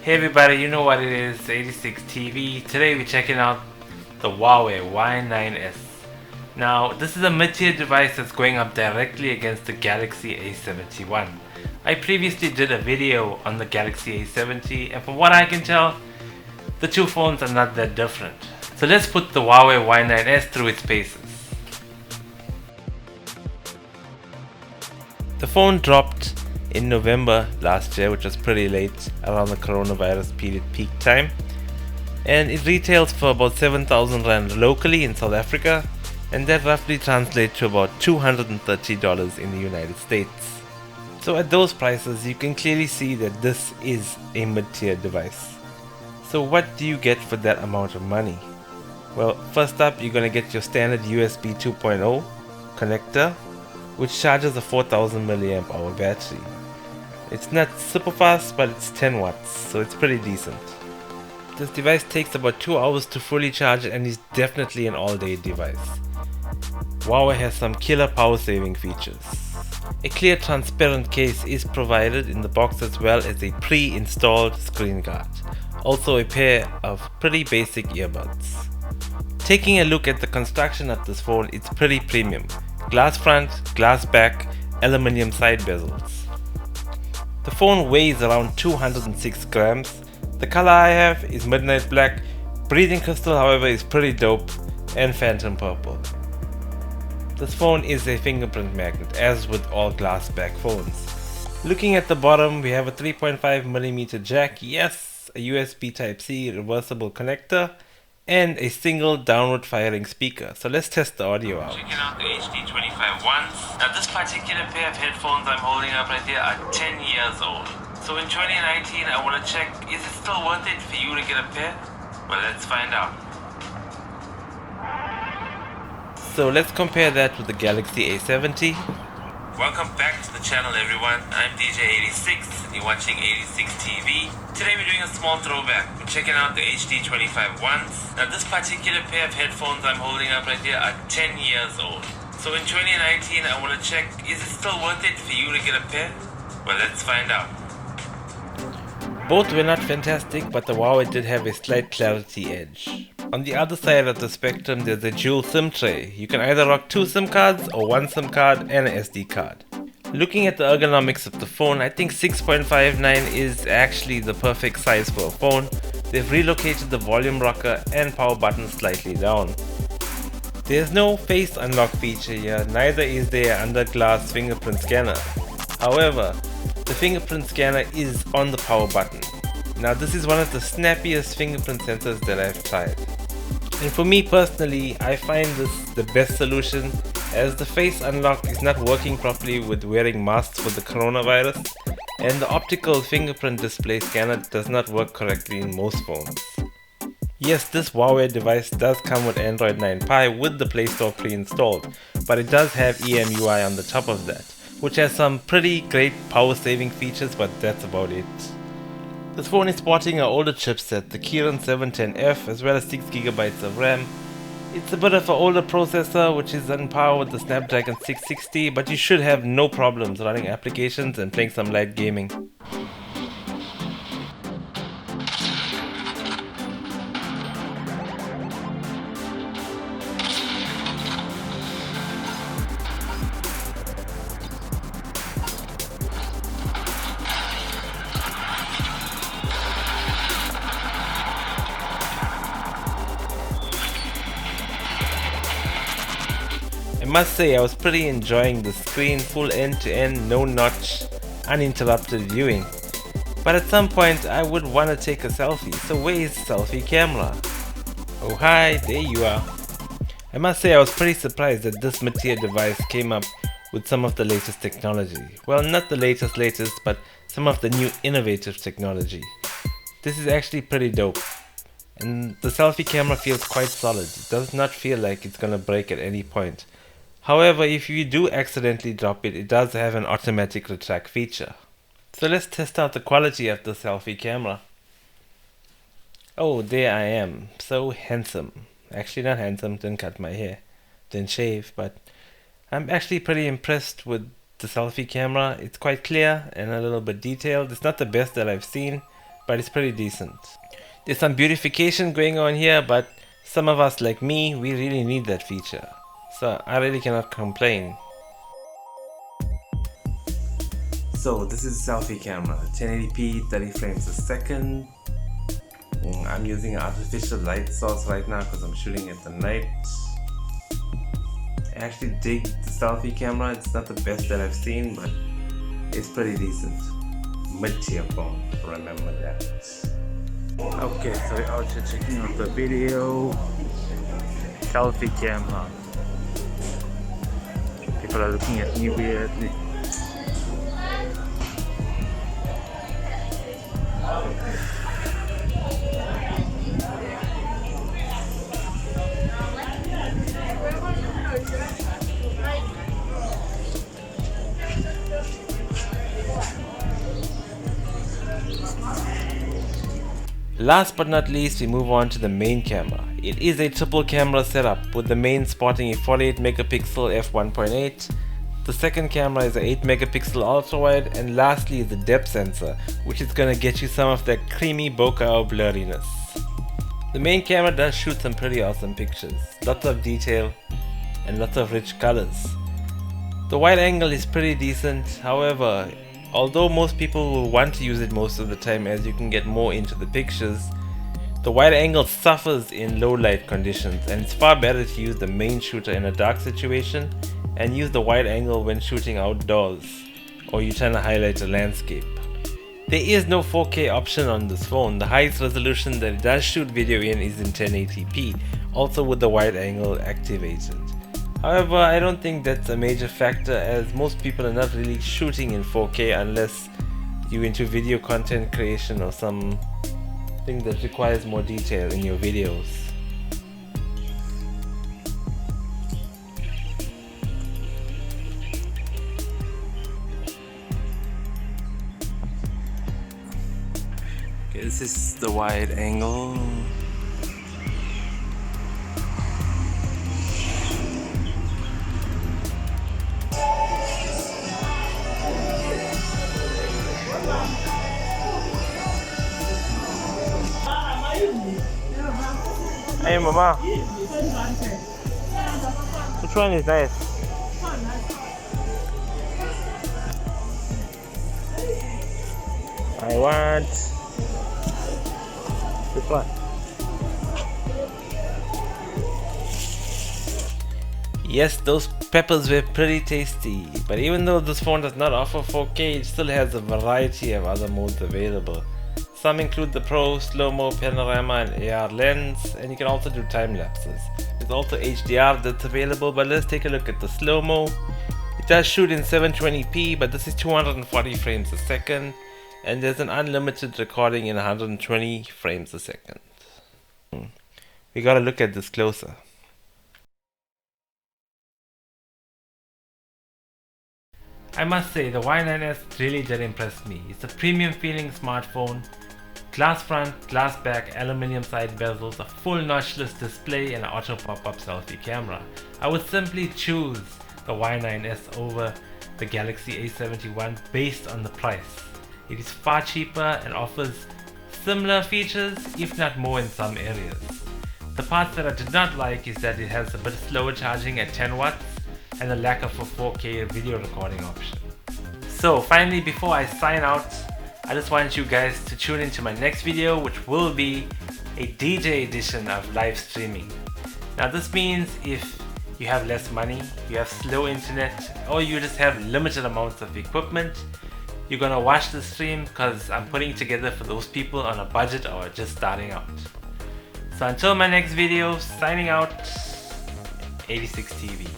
Hey everybody, you know what it is, 86 TV. Today we're checking out the Huawei Y9s. Now, this is a mid-tier device that's going up directly against the Galaxy A71. I previously did a video on the Galaxy A70, and from what I can tell, the two phones are not that different. So let's put the Huawei Y9s through its paces. The phone dropped in November last year, which was pretty late, around the coronavirus period peak time, and it retails for about 7,000 Rand locally in South Africa, and that roughly translates to about $230 in the United States. So at those prices you can clearly see that this is a mid-tier device. So what do you get for that amount of money? Well, first up, you're gonna get your standard USB 2.0 connector, which charges a 4000 milliamp hour battery. It's not super fast, but it's 10 watts, so it's pretty decent. This device takes about 2 hours to fully charge and is definitely an all-day device. Huawei has some killer power saving features. A clear transparent case is provided in the box, as well as a pre-installed screen guard. Also a pair of pretty basic earbuds. Taking a look at the construction of this phone, it's pretty premium. Glass front, glass back, aluminium side bezels. The phone weighs around 206 grams. The color I have is midnight black. Breathing crystal, however, is pretty dope, and phantom purple. This phone is a fingerprint magnet, as with all glass back phones. Looking at the bottom, we have a 3.5mm jack, yes, a USB Type-C reversible connector, and a single downward firing speaker. So let's test the audio out. Checking out the HD25 ones. Now this particular pair of headphones I'm holding up right here are 10 years old. So in 2019 I want to check, is it still worth it for you to get a pair? Well, let's find out. So let's compare that with the Galaxy A70. Welcome back to the channel everyone. I'm DJ86 and you're watching 86 TV. Today we're doing a small throwback. We're checking out the HD25 ones. Now this particular pair of headphones I'm holding up right here are 10 years old. So in 2019 I want to check, is it still worth it for you to get a pair? Well, let's find out. Both were not fantastic, but the Huawei did have a slight clarity edge. On the other side of the spectrum, there's a dual SIM tray. You can either rock 2 SIM cards or 1 SIM card and an SD card. Looking at the ergonomics of the phone, I think 6.59 is actually the perfect size for a phone. They've relocated the volume rocker and power button slightly down. There's no face unlock feature here, neither is there an under glass fingerprint scanner. However, the fingerprint scanner is on the power button. Now this is one of the snappiest fingerprint sensors that I've tried. And for me personally, I find this the best solution, as the face unlock is not working properly with wearing masks for the coronavirus, and the optical fingerprint display scanner does not work correctly in most phones. Yes, this Huawei device does come with Android 9 Pie with the Play Store pre-installed, but it does have EMUI on the top of that, which has some pretty great power saving features, but that's about it. This phone is sporting an older chipset, the Kirin 710F, as well as 6GB of RAM. It's a bit of an older processor, which is on par with the Snapdragon 660, but you should have no problems running applications and playing some light gaming. I must say I was pretty enjoying the screen, full end-to-end, no notch, uninterrupted viewing. But at some point I would want to take a selfie, so where is selfie camera? Oh hi, there you are. I must say I was pretty surprised that this mid-tier device came up with some of the latest technology. Well, not the latest, but some of the new innovative technology. This is actually pretty dope. And the selfie camera feels quite solid. It does not feel like it's gonna break at any point. However, if you do accidentally drop it, it does have an automatic retract feature. So let's test out the quality of the selfie camera. Oh, there I am. So handsome. Actually not handsome, didn't cut my hair, didn't shave, but I'm actually pretty impressed with the selfie camera. It's quite clear and a little bit detailed. It's not the best that I've seen, but it's pretty decent. There's some beautification going on here, but some of us like me, we really need that feature. So I really cannot complain. So this is a selfie camera, 1080p, 30 frames a second. I'm using an artificial light source right now because I'm shooting at the night. I actually dig the selfie camera. It's not the best that I've seen, but it's pretty decent. Mid-tier phone, remember that. Okay, so we're out here checking out the video. Selfie camera. People are looking at me weirdly. Last but not least, we move on to the main camera. It is a triple camera setup, with the main sporting a 48 megapixel f1.8. The second camera is an 8 megapixel ultra wide, and lastly is the depth sensor, which is gonna get you some of that creamy bokeh or blurriness. The main camera does shoot some pretty awesome pictures, lots of detail and lots of rich colors. The wide angle is pretty decent, however, although most people will want to use it most of the time as you can get more into the pictures, the wide angle suffers in low light conditions, and it's far better to use the main shooter in a dark situation and use the wide angle when shooting outdoors or you're trying to highlight a landscape. There is no 4K option on this phone. The highest resolution that it does shoot video in is in 1080p, also with the wide angle activated. However, I don't think that's a major factor, as most people are not really shooting in 4K unless you're into video content creation or something that requires more detail in your videos. Okay, this is the wide angle. Hey mama, which one is nice? I want this one. Yes, those peppers were pretty tasty, but even though this phone does not offer 4K, it still has a variety of other modes available. Some include the Pro, Slow-Mo, Panorama and AR lens, and you can also do time lapses. There's also HDR that's available, but let's take a look at the Slow-Mo. It does shoot in 720p, but this is 240 frames a second, and there's an unlimited recording in 120 frames a second. We gotta look at this closer. I must say, the Y9s really did impress me. It's a premium feeling smartphone. Glass front, glass back, aluminium side bezels, a full notchless display and an auto pop-up selfie camera. I would simply choose the Y9s over the Galaxy A71 based on the price. It is far cheaper and offers similar features, if not more in some areas. The parts that I did not like is that it has a bit slower charging at 10 watts and the lack of a 4K video recording option. So finally, before I sign out, I just want you guys to tune into my next video, which will be a DJ edition of live streaming. Now this means if you have less money, you have slow internet, or you just have limited amounts of equipment, you're gonna watch the stream because I'm putting it together for those people on a budget or just starting out. So until my next video, signing out, 86TV.